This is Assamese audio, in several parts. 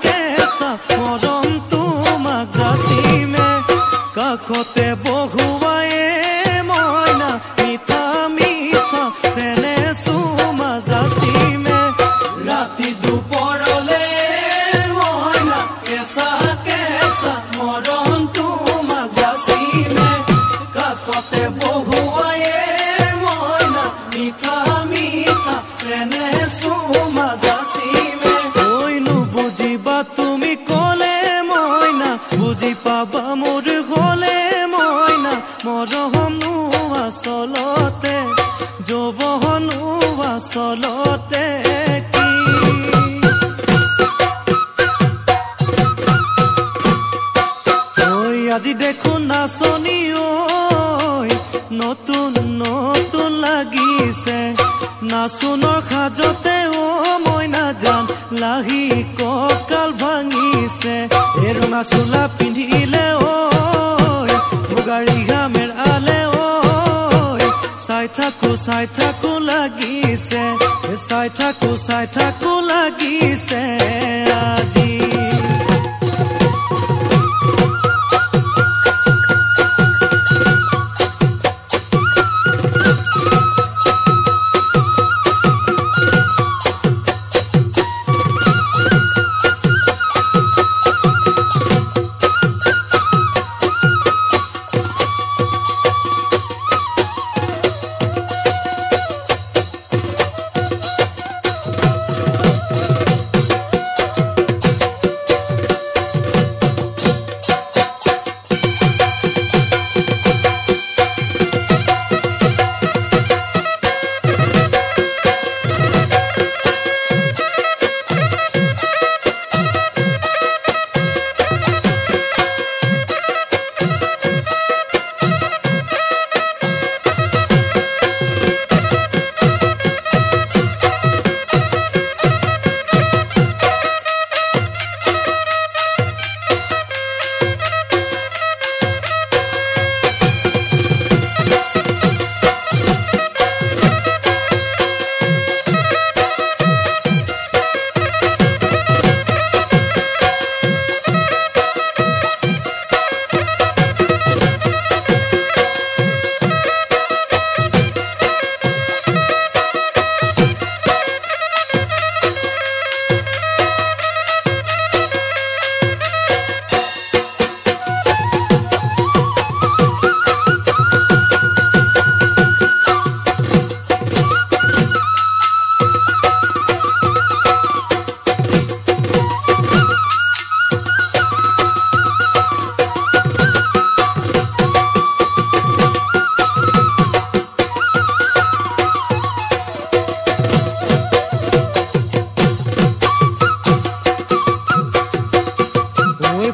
কেঁচা মৰম তোমাক যাচিমে কাষতে বহুৱায়ে মইনা মিঠা মিঠা চেনে চুমা যাচিমে ৰাতি দুপৰলে মইনা কেঁচা কেঁচা মৰম তোমাক যাচিমে কাষতে বহুৱায়ে মইনা মিঠা মিঠা চেনে চুমা যাচিমে কৈনো বুজিবা তুমি ক'লে মইনা বুজি পাবা মোৰ হ'লে মইনা মৰমনো আচলতে যৌৱনো আচলতে কি ঐ আজি দেখোন নাচনি ঐ নতুন নতুন লাগিছে নাচোনৰ সাজতে ও মইনা জান লাহি কঁকাল ভাঙিছে এই ৰঙা চোলা পিন্ধিলে ঐ মুগাৰী ঘামেৰ আলে ঐ চাই থাকো লাগিছে চাই থাকো লাগিছে আজি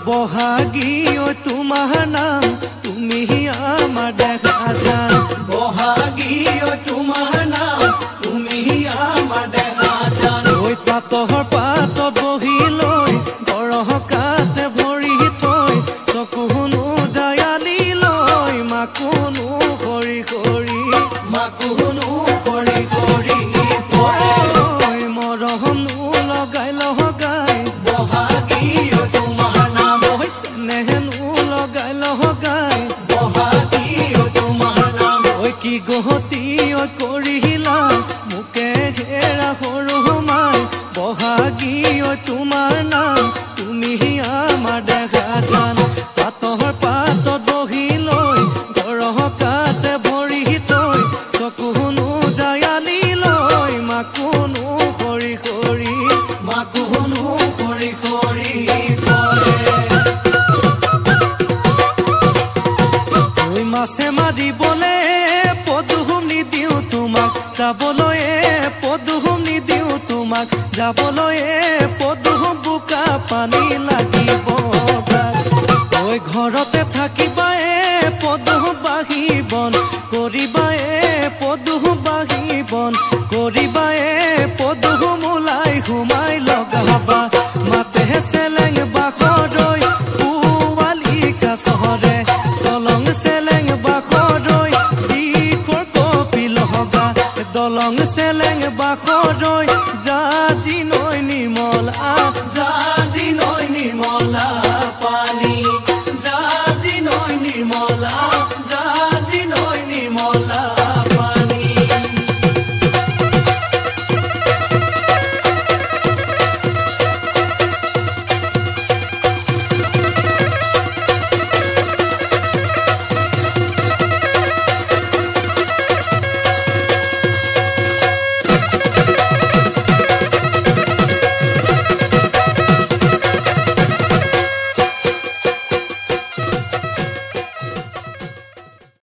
বহাগী ঐ তোমাৰ নাম তুমি আমাৰ দেখা জান বহাগী ঐ তোমাৰ নাম তুমি আমাৰ দেখা জান ঐ পাতৰ পাতত বহি লৈ গৰহ কাতে ভৰি থৈ চকুনো জায়ালি লৈ মাকুনো কৰি কৰি মৰমনো লগাই বহাগী ঐ তোমাৰ নাম নেহেনো লগাই বহাগী ঐ তোমাৰ নাম ঐ কি গহতি ঐ কৰিলা মোকে ঘেৰা সৰু মাই বহাগী ঐ তোমাৰ নাম তুমি আমাৰ দেখা জান পাতৰ পাতত বহি লৈ গৰহ কাতে ভৰি থৈ চকুনো জায়ালি লৈ মাকুনো কৰি মাছে মাৰিবলে পদুম নিদিওঁ তোমাক যাবলৈ পদুম নিদিওঁ তোমাক যাবলৈ পদুম বোকা পানী লাগিব ঐ ঘৰতে থাকি